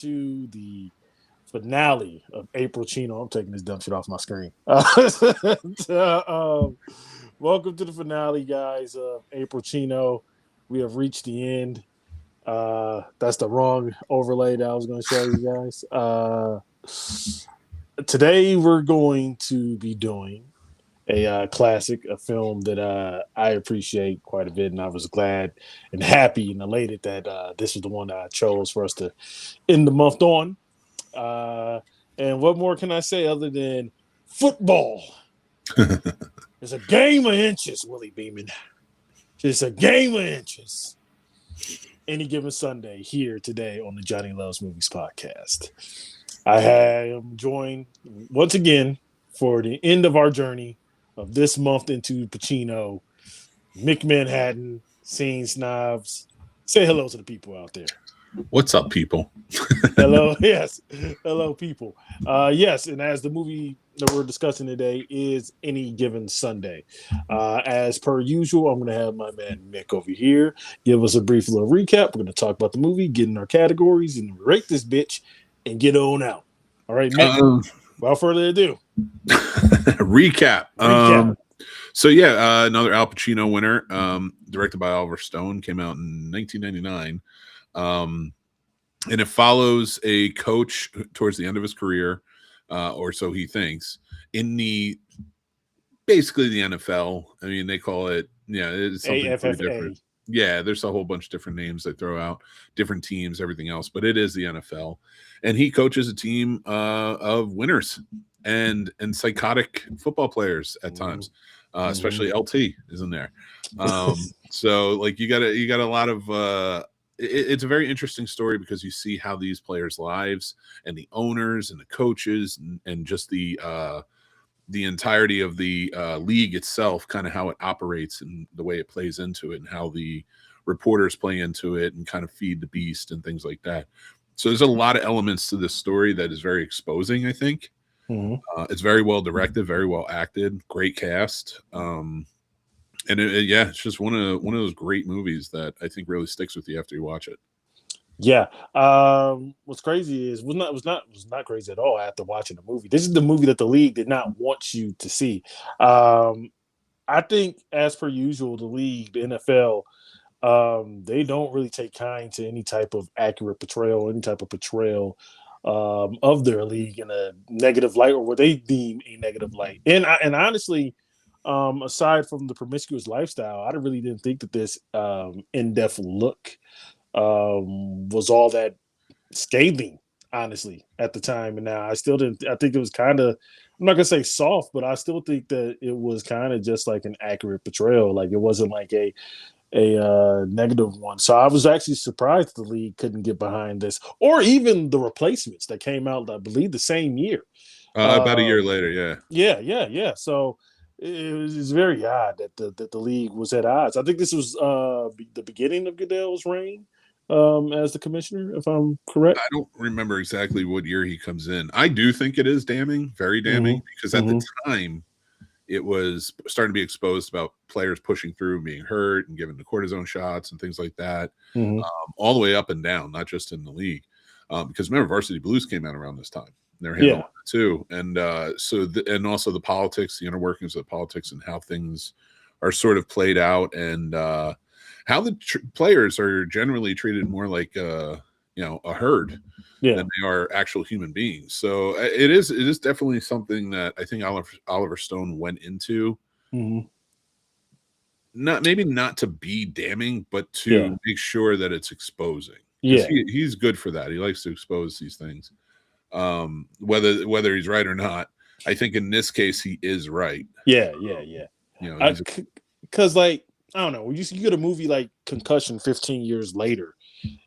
to the finale of April Chino. I'm taking this dumb shit off my screen. Welcome to the finale, guys, of April Chino. We have reached the end. That's the wrong overlay that I was going to show you guys. Today, we're going to be doing a classic, a film that I appreciate quite a bit, and I was glad and happy and elated that this is the one that I chose for us to end the month on. And what more can I say other than football? It's a game of inches, Willie Beeman. It's a game of inches. Any given Sunday here today on the Johnny Loves Movies podcast. I am joined once again for the end of our journey of this month into Pacino, Mick Manhattan, Scene Snobs. Say hello to the people out there. What's up, people? Hello, yes. Hello, people. Yes, and as the movie that we're discussing today is Any Given Sunday. As per usual, I'm going to have my man Mick over here give us a brief little recap. We're going to talk about the movie, get in our categories, and rate this bitch and get on out. All right, Mick, without further ado. Recap. Another Al Pacino winner, directed by Oliver Stone, came out in 1999. And it follows a coach towards the end of his career, or so he thinks, in basically the NFL. I mean, they call it, it's something pretty different. Yeah, there's a whole bunch of different names they throw out, different teams, everything else, but it is the NFL. And he coaches a team of winners and psychotic football players at times, especially LT is in there. So like you got a lot of it's a very interesting story because you see how these players' lives and the owners and the coaches and just the entirety of the league itself, kind of how it operates and the way it plays into it and how the reporters play into it and kind of feed the beast and things like that. So there's a lot of elements to this story that is very exposing, I think. It's very well directed, very well acted, great cast. And it's just one of those great movies that I think really sticks with you after you watch it. Yeah. What's crazy is was not crazy at all after watching the movie. This is the movie that the league did not want you to see. I think, as per usual, the league, the NFL, they don't really take kind to any type of accurate portrayal, any type of portrayal of their league in a negative light or what they deem a negative light. And honestly, aside from the promiscuous lifestyle, I really didn't think that this in-depth look was all that scathing, honestly, at the time. And now I still didn't. I think it was kind of, I'm not gonna say soft, but I still think that it was kind of just like an accurate portrayal. Like it wasn't like a negative one. So I was actually surprised the league couldn't get behind this, or even the replacements that came out, I believe, the same year. About a year later, yeah. Yeah. So it was very odd that the league was at odds. I think this was the beginning of Goodell's reign as the commissioner, if I'm correct. I don't remember exactly what year he comes in. I do think it is damning, very damning, because at the time it was starting to be exposed about players pushing through and being hurt and giving the cortisone shots and things like that, all the way up and down, not just in the league. Because remember, Varsity Blues came out around this time. They're handling it too, and and also the politics, the inner workings of the politics, and how things are sort of played out, and how the players are generally treated more like a herd than they are actual human beings. So it is definitely something that I think Oliver Stone went into, not to be damning, but to make sure that it's exposing. He's good for that. He likes to expose these things. Whether he's right or not, I think in this case he is right. Yeah. Because like, I don't know, you get a movie like Concussion 15 years later,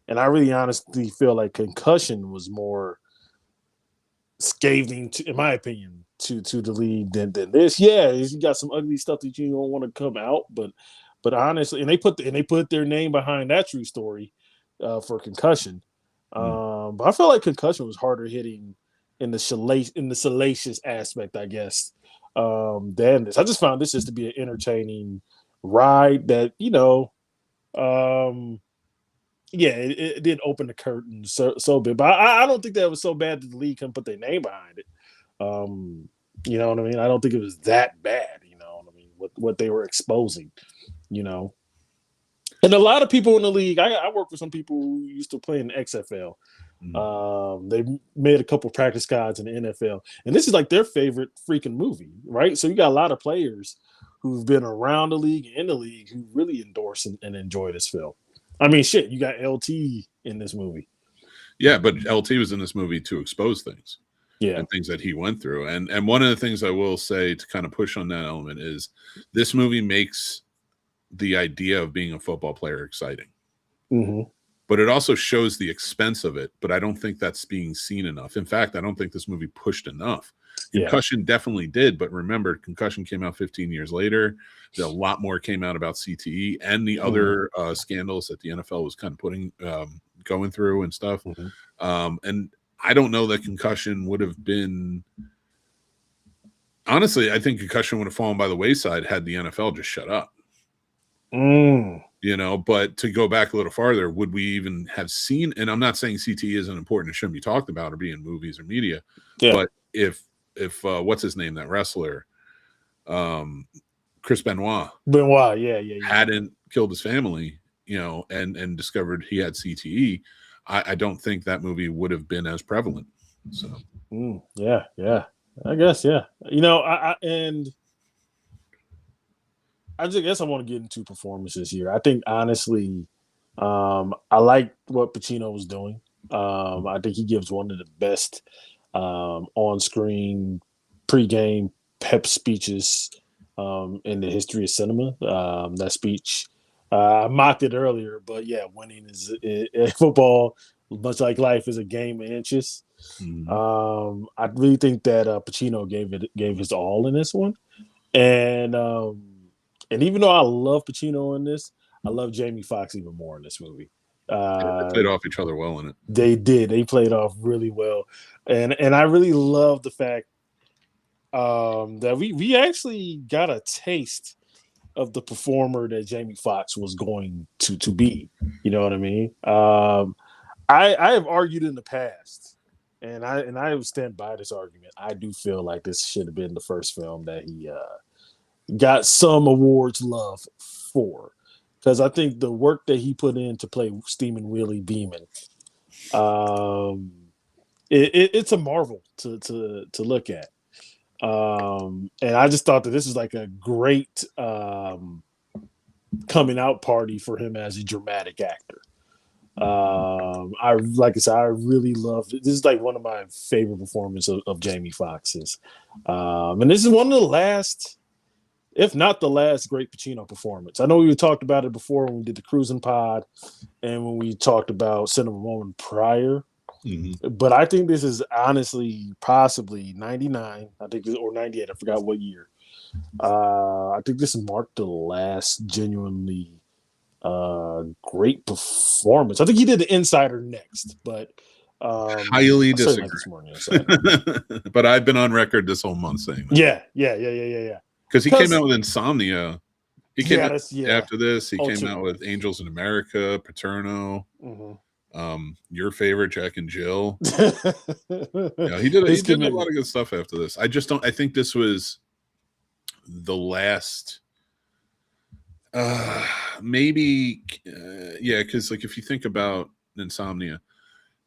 and I really honestly feel like Concussion was more scathing, in my opinion, to the league than this. Yeah, you got some ugly stuff that you don't want to come out, but honestly, and they put their name behind that true story for Concussion. But I feel like Concussion was harder hitting in the salacious aspect, I guess, than this. I just found this just to be an entertaining ride that yeah, it did open the curtain so big, but I don't think that was so bad that the league couldn't put their name behind it. Um, you know what I mean? I don't think it was that bad. You know what I mean? What they were exposing. You know, and a lot of people in the league. I work with some people who used to play in the XFL. Mm. They made a couple practice squads in the NFL, and this is like their favorite freaking movie, right? So you got a lot of players who've been around the league and in the league who really endorse and enjoy this film. I mean, shit, you got LT in this movie. Yeah, but LT was in this movie to expose things Yeah. and things that he went through. And one of the things I will say to kind of push on that element is this movie makes the idea of being a football player exciting. Mm-hmm. But it also shows the expense of it. But I don't think that's being seen enough. In fact, I don't think this movie pushed enough. Yeah. Concussion definitely did, but remember, Concussion came out 15 years later. A lot more came out about CTE and the other scandals that the NFL was kind of putting going through and stuff. Mm-hmm. And I don't know that Concussion would have been. Honestly, I think Concussion would have fallen by the wayside had the NFL just shut up. You know, but to go back a little farther, would we even have seen? And I'm not saying CTE isn't important; it shouldn't be talked about or be in movies or media. Yeah. But if what's his name, that wrestler, Chris Benoit, yeah, hadn't killed his family, you know, and discovered he had CTE, I don't think that movie would have been as prevalent. So yeah, I guess, yeah. You know, I just guess I want to get into performances here. I think honestly, I like what Pacino was doing. I think he gives one of the best on-screen pre-game pep speeches in the history of cinema. That speech, I mocked it earlier, but yeah, winning is football, much like life, is a game of inches. I really think that Pacino gave his all in this one, and even though I love Pacino in this, I love Jamie Foxx even more in this movie. they played off each other well in it. They did. They played off really well, and I really love the fact that we actually got a taste of the performer that Jamie Foxx was going to be. You know what I mean? I have argued in the past, and I stand by this argument. I do feel like this should have been the first film that he got some awards love for, because I think the work that he put in to play Steamin' Wheelie Beeman, it's a marvel to look at. And I just thought that this is like a great coming out party for him as a dramatic actor. Like I said, I really loved it. This is like one of my favorite performances of Jamie Foxx's. And this is one of the last, if not the last, great Pacino performance. I know we talked about it before when we did the Cruising Pod and when we talked about Cinema Moment prior. But I think this is honestly possibly 99, I think, or 98. I forgot what year. I think this marked the last genuinely great performance. I think he did The Insider next, but highly disagree. But I've been on record this whole month saying that. Yeah. Because he came out with Insomnia. He came out after this. He came too. out with Angels in America, Paterno. Your favorite, Jack and Jill. Yeah, he did a lot of good stuff after this. I just don't. I think this was the last. Maybe, yeah, because like if you think about Insomnia,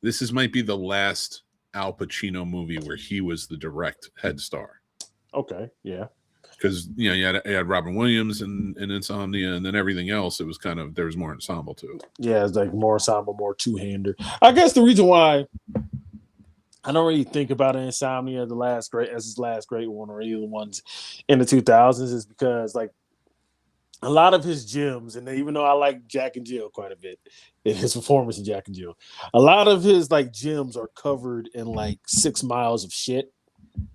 this might be the last Al Pacino movie where he was the direct head star. Okay, yeah. Because you had Robin Williams and Insomnia, and then everything else, it was kind of, there was more ensemble to it. Yeah, it's like more ensemble, more two-hander. I guess the reason why I don't really think about Insomnia as his last great one, or either the ones in the 2000s, is because like a lot of his gems, and even though I like Jack and Jill quite a bit, his performance in Jack and Jill, a lot of his like gems are covered in like 6 miles of shit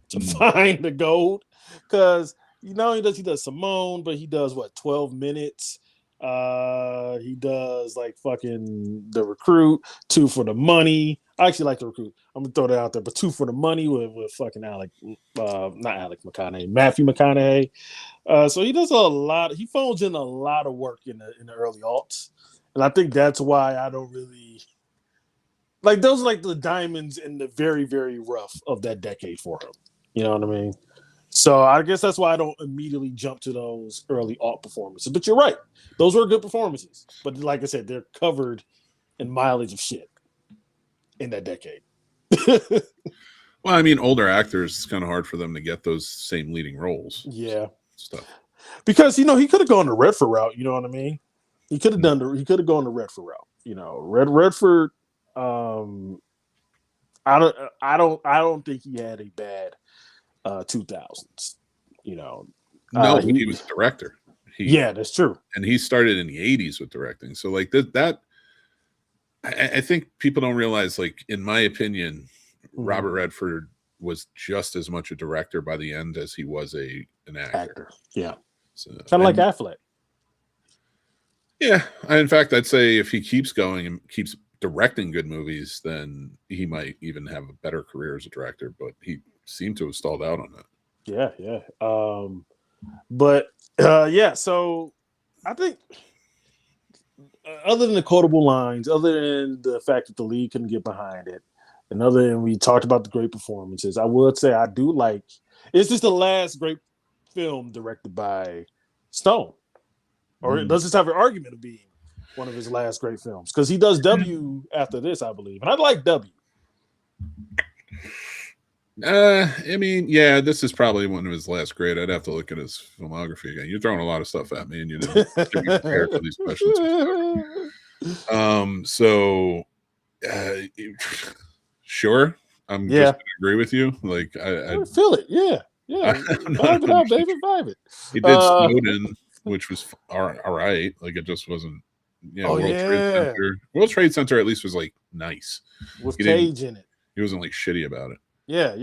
to find the gold. Because he does Simone, but he does 12 minutes. He does like fucking The Recruit, 2 for the Money. I actually like The Recruit. I'm gonna throw that out there, but 2 for the Money with fucking Matthew McConaughey. So he does a lot. He phones in a lot of work in the early aughts, And I think that's why I don't really like those are like the diamonds in the very, very rough of that decade for him. You know what I mean? So I guess that's why I don't immediately jump to those early alt performances. But you're right. Those were good performances. But like I said, they're covered in mileage of shit in that decade. Well, I mean, older actors, it's kind of hard for them to get those same leading roles. Yeah. Stuff. Because he could have gone the Redford route, you know what I mean? He could have he could have gone the Redford route. Redford um I don't think he had a bad 2000s. You know, No, but he he was a director. yeah, that's true. And he started in the 80s with directing. So like that I think people don't realize, like, in my opinion, Robert Redford was just as much a director by the end as he was an actor. Yeah. So, Kind of like Affleck. Yeah. In fact, I'd say if he keeps going and keeps directing good movies, then he might even have a better career as a director, but he seemed to have stalled out on that. Yeah. But yeah, so I think other than the quotable lines, other than the fact that the league couldn't get behind it, and other than we talked about the great performances, I would say I do like it's just the last great film directed by Stone. Or it does just have an argument of being one of his last great films. Because he does W after this, I believe. And I like W. I mean, yeah, this is probably one of his last great. I'd have to look at his filmography again. You're throwing a lot of stuff at me, and you didn't get me prepared for these questions. So, sure, I'm just gonna agree with you. Like, I feel it, yeah. Vibe it out, David. Vibe it. He did Snowden, which was all right. Like, it just wasn't. Yeah, World Trade Center at least was like nice with Cage in it. He wasn't like shitty about it. Yeah.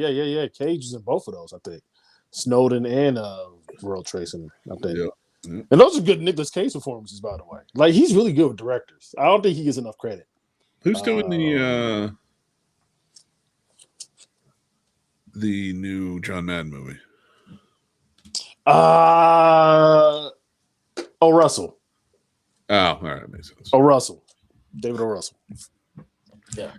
Cage is in both of those, I think. Snowden and World Trade Center, I think. Yeah. And those are good Nicolas Cage performances, by the way. Like, he's really good with directors. I don't think he gets enough credit. Who's doing the new John Madden movie? Russell. Oh, all right, makes sense. Russell. David O. Russell. Yeah.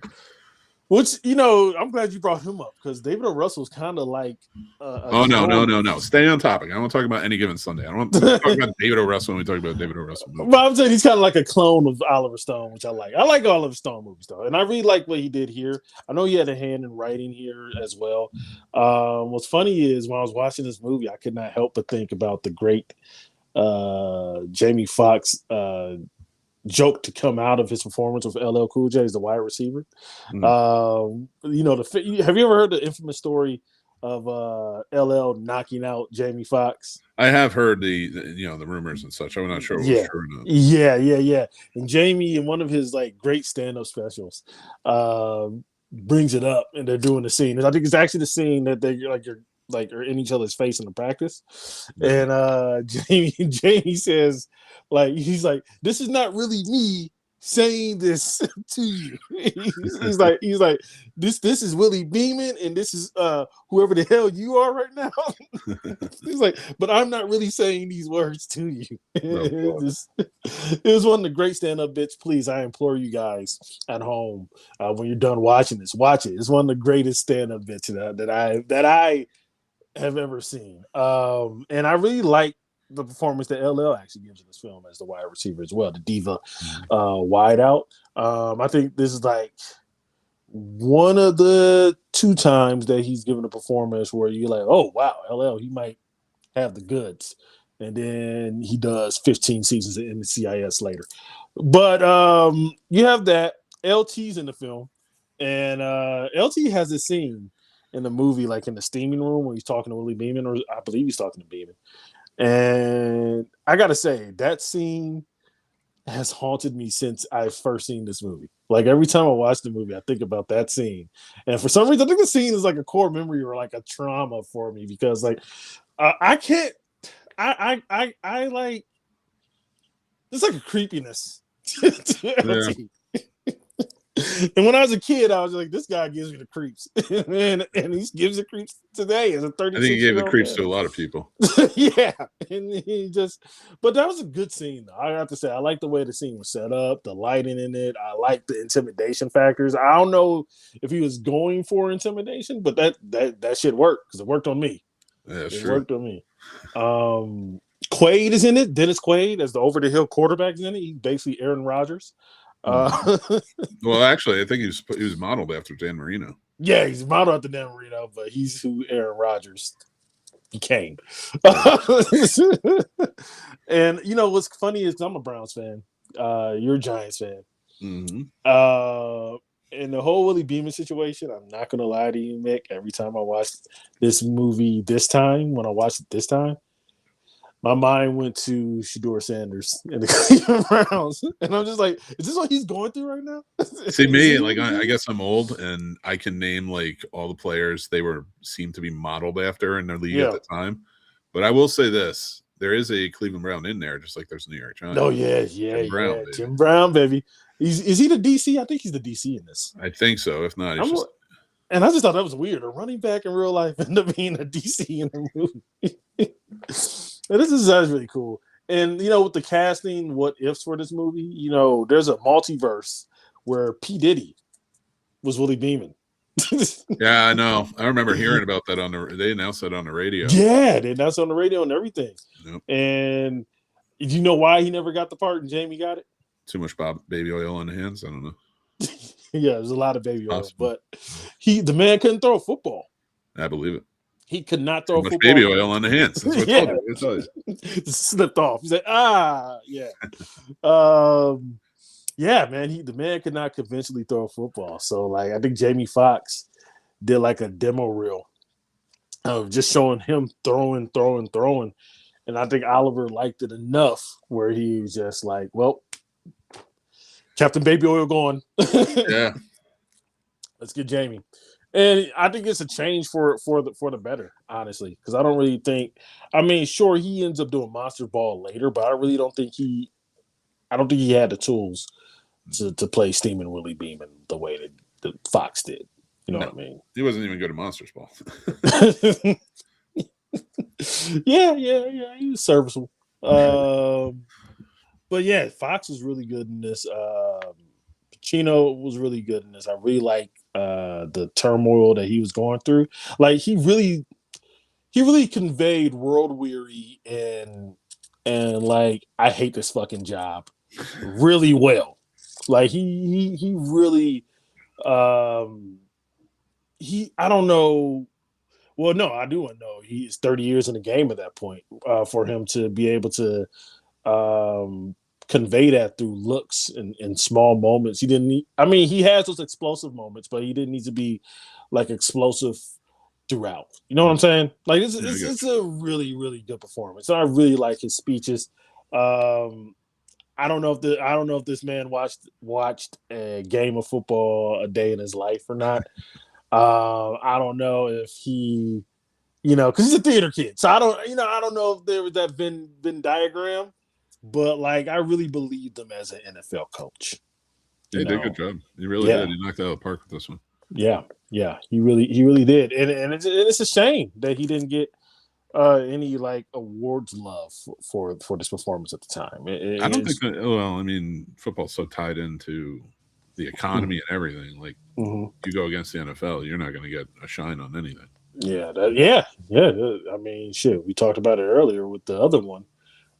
Which, I'm glad you brought him up because David O. Russell is kind of like. No. Stay on topic. I don't want to talk about Any Given Sunday. I don't want to talk about David O. Russell when we talk about David O. Russell. But I'm saying he's kind of like a clone of Oliver Stone, which I like. I like Oliver Stone movies, though. And I really like what he did here. I know he had a hand in writing here as well. What's funny is when I was watching this movie, I could not help but think about the great Jamie Foxx joke to come out of his performance with LL Cool J as the wide receiver. Have you ever heard the infamous story of LL knocking out Jamie Foxx? I have heard the rumors and such. I'm not sure. Yeah. True or not. Yeah. And Jamie, in one of his like great stand-up specials, brings it up, and they're doing the scene. And I think it's actually the scene that are in each other's face in the practice. And Jamie says, like, he's like, this is not really me saying this to you. he's like, this is Willie Beeman, and this is whoever the hell you are right now. He's like, but I'm not really saying these words to you. It was one of the great stand-up bits. Please, I implore you guys at home, when you're done watching this, watch it. It's one of the greatest stand-up bits that I have ever seen. And I really like the performance that LL actually gives in this film as the wide receiver as well, the diva wide out. I think this is like one of the 2 times that he's given a performance where you're like, oh wow, LL, he might have the goods. And then he does 15 seasons in the CIS later. But you have that. LT's in the film, and LT has this scene in the movie, like in the steaming room where he's talking to Willie Beeman, or I believe he's talking to Beeman. And I gotta say, that scene has haunted me since I first seen this movie. Like, every time I watch the movie, I think about that scene. And for some reason, I think the scene is like a core memory or like a trauma for me, because like I can't. I like. There's like a creepiness to LT. And when I was a kid, I was like, this guy gives me the creeps. and he gives the creeps today as a I think he 36 gave year the old creeps man. to a lot of people. Yeah. And he just, but that was a good scene, though. I have to say, I like the way the scene was set up, the lighting in it. I like the intimidation factors. I don't know if he was going for intimidation, but that shit worked because it worked on me. Yeah, that's It true. worked on me. Quaid is in it. Dennis Quaid as the over the hill quarterback is in it. He's basically Aaron Rodgers. Mhm. Uh, Well, actually, I think he was modeled after Dan Marino. yeah, he's modeled after Dan Marino, but he's who Aaron Rodgers became. Yeah. And you know what's funny is I'm a Browns fan. You're a Giants fan. Hmm. Uh, in the whole Willie Beeman situation, I'm not gonna lie to you, Mick. Every time I watch this movie, when I watched it this time, my mind went to Shador Sanders and the Cleveland Browns, and I'm just like, is this what he's going through right now? See Is me, this like what he's I doing? guess I'm old, and I can name like all the players they were seemed to be modeled after in their league at Yeah. the time. But I will say this: there is a Cleveland Brown in there, just like there's a New York Oh Giant. yeah, yeah, Jim Brown, yeah. baby. Jim Brown, baby. Is he the DC? I think he's the DC in this. I think so. If not, he's I'm just and I just thought that was weird. A running back in real life ended up being a DC in the movie. And this is that's really cool. And you know, with the casting, what ifs for this movie, you know, there's a multiverse where P. Diddy was Willie Beeman. yeah. I know. I remember hearing about that on the. They announced that on the radio. Yeah, that's on the radio and everything. Yep. And do you know why he never got the part and Jamie got it? Too much baby oil on the hands. I don't know. Yeah, there's a lot of baby oil, Possible. but the man couldn't throw a football. I believe it. He could not Too throw a much baby football. oil on the hands. That's what I told Yeah, you. I told you. slipped off. He's like, yeah. Yeah, man. The man could not conventionally throw a football. So, like, I think Jamie Foxx did like a demo reel of just showing him throwing. And I think Oliver liked it enough where he was just like, well, Captain Baby Oil gone. Yeah. Let's get Jamie. And I think it's a change for the better, honestly, because I don't really think. I mean, sure, he ends up doing Monster Ball later, but I really don't think I don't think he had the tools to play Steaming Willie Beeman the way that Fox did. You know No, what I mean? he wasn't even good at Monsters Ball. yeah. He was serviceable. But yeah, Fox was really good in this. Pacino was really good in this. I really like the turmoil that he was going through. Like he really conveyed world weary and like I hate this fucking job really well. Like he really he I don't know. Well, no, I do know he's 30 years in the game at that point. For him to be able to um convey that through looks and small moments. He didn't need I mean, he has those explosive moments, but he didn't need to be like explosive throughout. You know what I'm saying? Like it's Yeah, I it's, get it's a really, really good performance. I really like his speeches. Um I don't know if this man watched a game of football a day in his life or not. I don't know if he, you know, because he's a theater kid. So I don't know if there was that Venn diagram, but like I really believed him as an NFL coach. yeah, You he did a good know, job. He really did. yeah, He knocked it out of the park with this one. yeah, he really did, and it's a shame that he didn't get any like awards love for this performance at the time. I don't think It's that. Well, I mean, football's so tied into the economy mhm, and everything. Like mhm. you go against the NFL, you're not going to get a shine on anything. Yeah. I mean, shit. We talked about it earlier with the other one.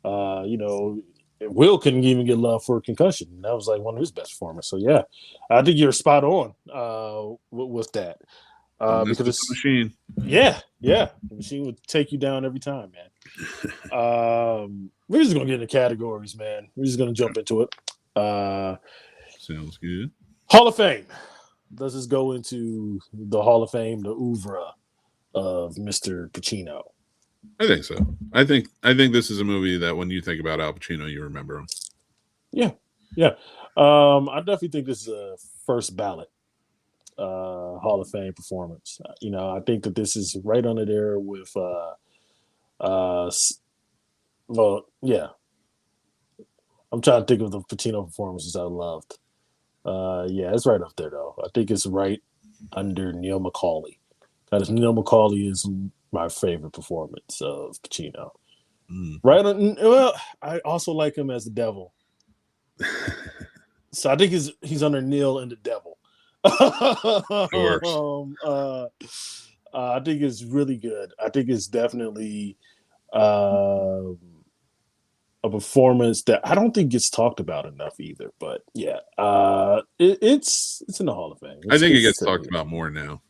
You know, Will couldn't even get love for a concussion. That was like one of his best performances. So yeah, I think you're spot on with that. Don't mess Because with the it's machine. yeah, the machine would take you down every time, man. We're just gonna get into categories, man. We're just gonna jump into it. Uh, Sounds good. Hall of Fame. Let's just go into the Hall of Fame, the oeuvre of Mr. Pacino. I think so. I think this is a movie that when you think about Al Pacino, you remember him. Yeah, yeah. I definitely think this is a first ballot Hall of Fame performance. You know, I think that this is right under there with uh well, yeah. I'm trying to think of the Pacino performances I loved. Yeah, it's right up there though. I think it's right under Neil McCauley. That is Neil McCauley is my favorite performance of Pacino. Mm. Right on. Well, I also like him as the devil. So I think he's under Neil and the devil. Worse. I think it's really good. I think it's definitely uh, a performance that I don't think gets talked about enough either. But yeah, it's in the Hall of Fame. I think it It's gets talked about more now.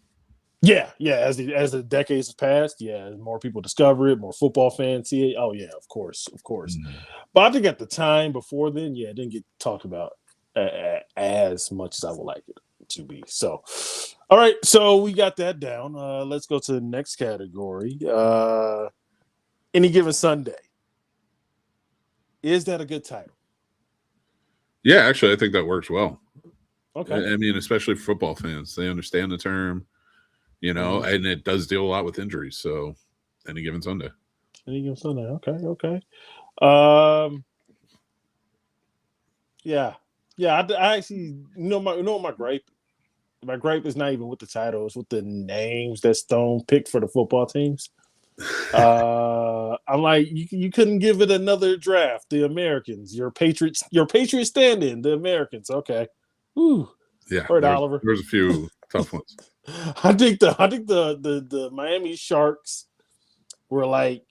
yeah, yeah. As the decades have passed, yeah, more people discover it, more football fans see it. Oh yeah, of course, of course. Mm. But I think at the time before then, yeah, it didn't get talked about as much as I would like it to be. So, all right, so we got that down. Let's go to the next category. Any given Sunday. Is that a good title? Yeah, actually, I think that works well. Okay. I mean, especially for football fans, they understand the term, Mm-hmm. and it does deal a lot with injuries. So, any given Sunday. Any given Sunday. Okay. Okay. Um. Yeah. Yeah. I actually know what my gripe. My gripe is not even with the titles, with the names that Stone picked for the football teams. I'm like, you couldn't give it another draft. The Americans, your Patriots stand-in, the Americans. Okay. Ooh. Yeah, All right, Oliver. there's a few tough ones. I think the Miami Sharks were like,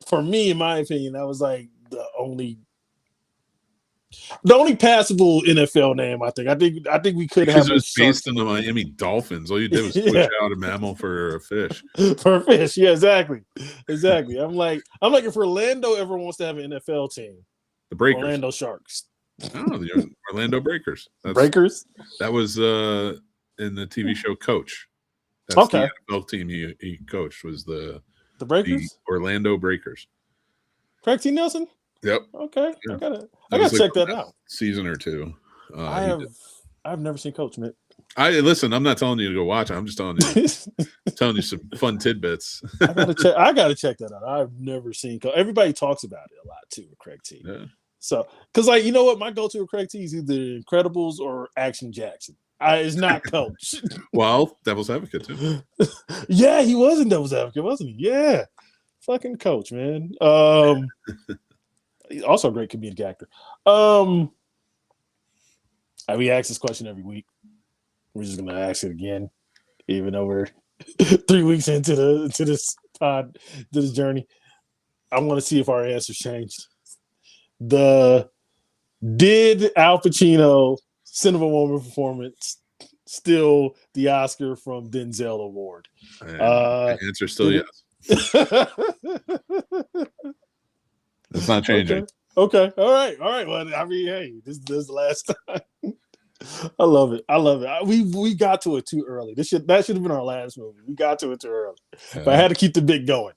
for me, in my opinion, that was like the only passable NFL name. I think we could Because have it a was based Sharks. on the Miami Dolphins. All you did was switch Yeah. out a mammal for a fish. For fish, yeah, exactly, exactly. I'm like, if Orlando ever wants to have an NFL team, The Breakers. Orlando Sharks, Oh, the Orlando Breakers. Breakers. That was in the TV show Coach. That's the Okay, NFL team he coached was the the Breakers. Orlando Breakers. Craig T. Nelson. Yep. Okay, I Yeah. gotta, I That was gotta like check the that last out. season or two. I He have, did. I've never seen Coach, man. I listen. I'm not telling you to go watch it. I'm just telling you some fun tidbits. I gotta check that out. I've never seen Coach. Everybody talks about it a lot too with Craig T. Yeah. So, because like you know what, my go-to with Craig T is either Incredibles or Action Jackson. It's not Coach. Well, Devil's Advocate too. Yeah, he was in Devil's Advocate, wasn't he? Yeah, fucking Coach, man. He's also a great comedic actor. Um, we ask this question every week. We're just gonna ask it again, even though we're 3 weeks into this pod, to this journey. I want to see if our answers changed. The Did Al Pacino Cinema Woman performance steal the Oscar from Denzel Award? And Uh, the answer is still did yes. it? It's not changing. Okay. Okay. All right. All right. Well, I mean, hey, this is the last time. I love it. I love it. We got to it too early. That should have been our last movie. We got to it too early, but I had to keep the bit going.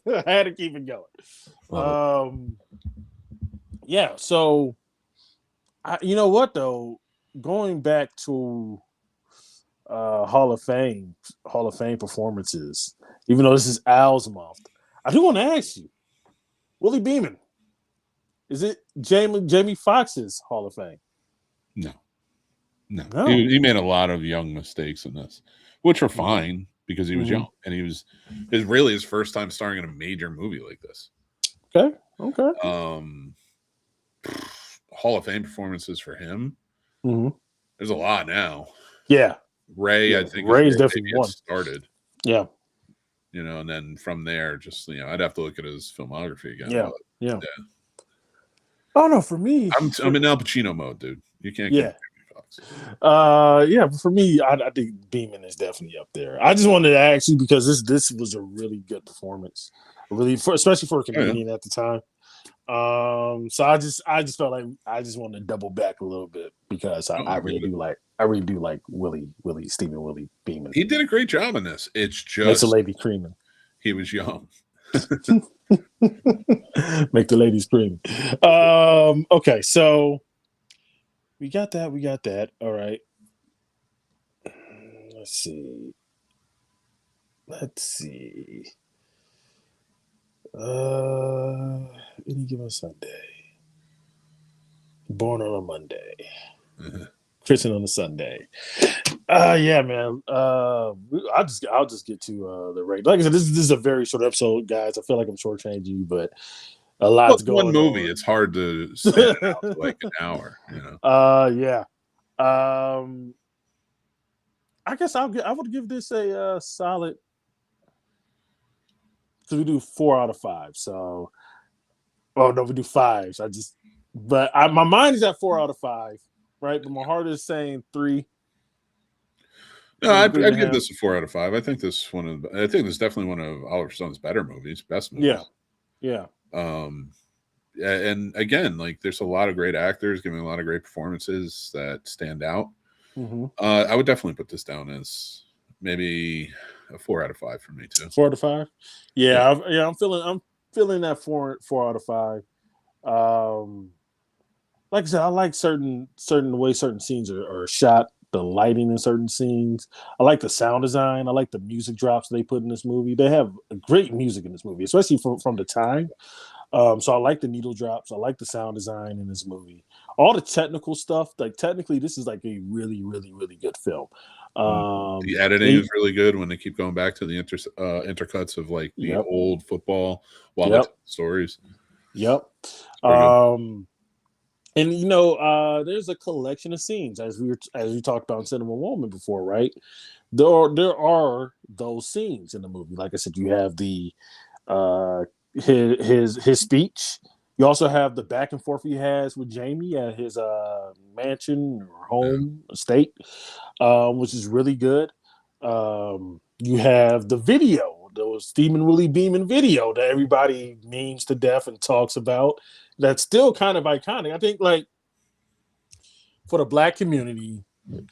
I had to keep it going. Yeah. So, you know what though? Going back to Hall of Fame performances. Even though this is Al's month, I do want to ask you, Willie Beeman, is it Jamie Foxx's Hall of Fame? No. No. No. He made a lot of young mistakes in this, which were Mm-hmm. fine because he was Mm-hmm. young and it was really his first time starring in a major movie like this. Okay. Okay. Hall of Fame performances for him. Mm-hmm. There's a lot now. Yeah. Ray, Yeah. I think, Ray's is where definitely maybe one. it started. Yeah. And then from there, just I'd have to look at his filmography again. Yeah. But, Yeah. Oh no, for me, I'm in Al Pacino mode, dude. You can't yeah. get Fox. Yeah, but for me, I think Beeman is definitely up there. I just wanted to ask you because this was a really good performance, especially for a comedian at the time. So I just felt like I just wanted to double back a little bit because I really do like Stephen Willie Beeman. He did a great job in this. It's Makes the just lady creaming. he was young. Make the ladies scream. Okay, so we got that. We got that. All right. Let's see. Any given Sunday. Born on a Monday, Uh-huh. Christian on a Sunday. Yeah, man. I'll just get to the rate. Like I said, this is a very short episode, guys. I feel like I'm shortchanging you, but a Well, lot's it's one going movie. on. It's hard to span it out to like an hour. Yeah. Um, I guess I would give this a solid because we do 4 out of 5. So, oh no, we do fives. My mind is at 4 out of 5, right? But my heart is saying three, No, maybe three and I'd a give half. this a 4 out of 5. I think this is definitely one of Oliver Stone's better movies, best Yeah, movies. yeah. Um, and again, like there's a lot of great actors giving a lot of great performances that stand out. Mm-hmm. I would definitely put this down as maybe a 4 out of 5 for me too. 4 out of 5. Yeah, Yeah. I'm feeling that 4 out of 5. Um, like I said, I like certain way certain scenes are shot, the lighting in certain scenes. I like the sound design. I like the music drops they put in this movie. They have great music in this movie, especially from the time. So I like the needle drops. I like the sound design in this movie. All the technical stuff, like technically, this is like a really, really, really good film. the editing And is really good when they keep going back to the intercuts of like the yep, old football while they yep, tell stories. yep. It's pretty good. And there's a collection of scenes as we talked about in Cinema Moment before, right? There are those scenes in the movie. Like I said, you have the uh his speech. You also have the back and forth he has with Jamie at his mansion or Yeah. home estate, which is really good. You have the video, those Stephen Willie Beeman video that everybody memes to death and talks about. That's still kind of iconic. I think, like for the black community,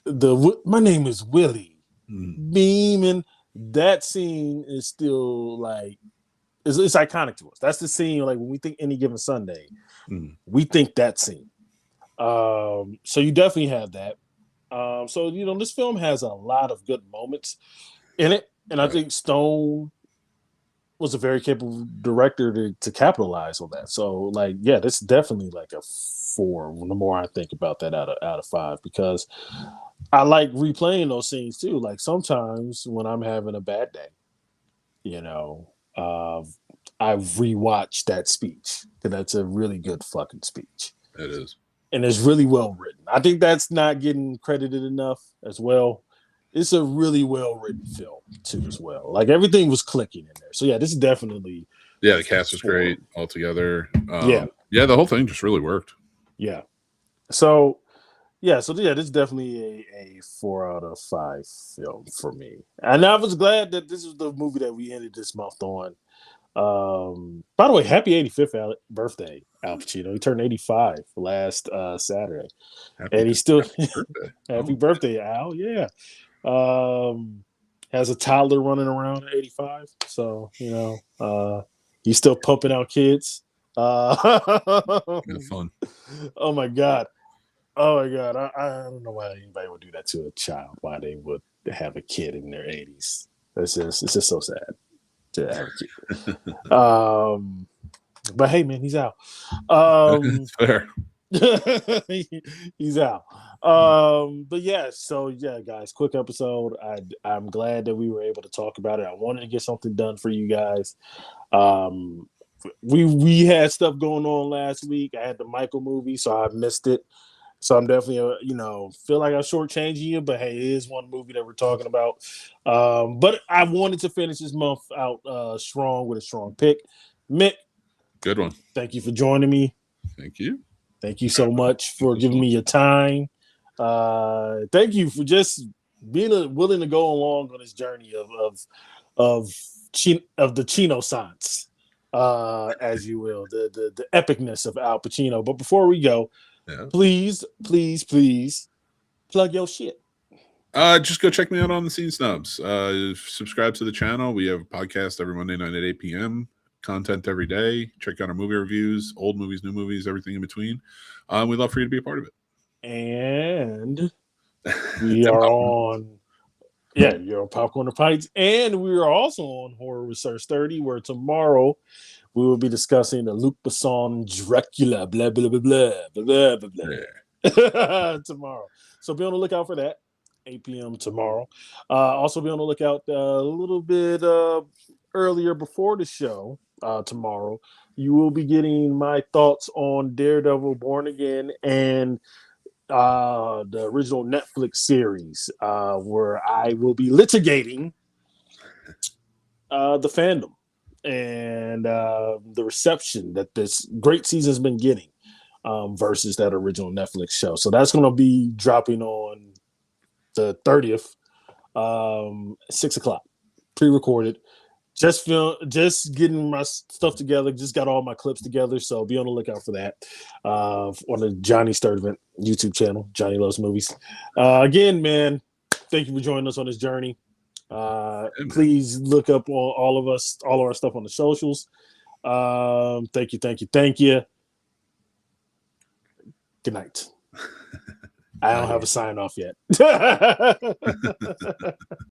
the my name is Willie Mm. Beeman. That scene is still like it's iconic to us. That's the scene. Like when we think Any Given Sunday, Mm. we think that scene. So you definitely have that. So this film has a lot of good moments in it, and I Right. think Stone was a very capable director to capitalize on that. So like, yeah, this is definitely like a 4. The more I think about that out of 5, because I like replaying those scenes too. Like sometimes when I'm having a bad day, you know, I rewatch that speech because that's a really good fucking speech. It is. And it's really well written. I think that's not getting credited enough as well. It's a really well written film too, as well. Like everything was clicking in there. So yeah, this is definitely Yeah, the cast was for great altogether. yeah, Yeah, the whole thing just really worked. yeah. So yeah, this is definitely a 4 out of 5 film for me. And I was glad that this is the movie that we ended this month on. By the way, happy 85th birthday, Al Pacino. He turned 85 last Saturday. Happy And he's still birthday. happy Oh, birthday, Al. Yeah. Has a toddler running around at 85. So, he's still pumping out kids. yeah, fun. Oh my God. Oh my God. I don't know why anybody would do that to a child, why they would have a kid in their 80s. It's just so sad to have a kid. But hey man, he's out. Um It's fair. he's out. But yeah, so yeah, guys, quick episode. I'm glad that we were able to talk about it. I wanted to get something done for you guys. Um, we had stuff going on last week. I had the Michael movie, so I missed it. So I'm definitely, feel like I'm shortchanging you, but hey, it is one movie that we're talking about. But I wanted to finish this month out strong with a strong pick. Mick, Good one. thank you for joining me. Thank you. Thank you so much for This giving one. me your time. Thank you for just being willing to go along on this journey of the Chino Science, as you will, the epicness of Al Pacino. But before we go, Yeah. please, please, please plug your shit. Just go check me out on the Scene Snubs. Subscribe to the channel. We have a podcast every Monday night at 8 p.m. Content every day. Check out our movie reviews, old movies, new movies, everything in between. We'd love for you to be a part of it. And we are on, you're on Popcorn and Pints. And we are also on Horror Research 30, where tomorrow We will be discussing the Luc Besson Dracula, blah, blah, blah, blah, blah, blah, blah, tomorrow. So be on the lookout for that. 8 p.m. tomorrow. Also be on the lookout a little bit earlier before the show tomorrow. You will be getting my thoughts on Daredevil Born Again and the original Netflix series, where I will be litigating the fandom and the reception that this great season has been getting versus that original Netflix show. So that's going to be dropping on the 30th, 6 o'clock, pre-recorded. Just getting my stuff together. Just got all my clips together. So be on the lookout for that on the Johnny Sturtevant YouTube channel. Johnny Loves Movies. Again, man, thank you for joining us on this journey. Please look up all of our stuff on the socials. Thank you. Good night. I don't have a sign off yet.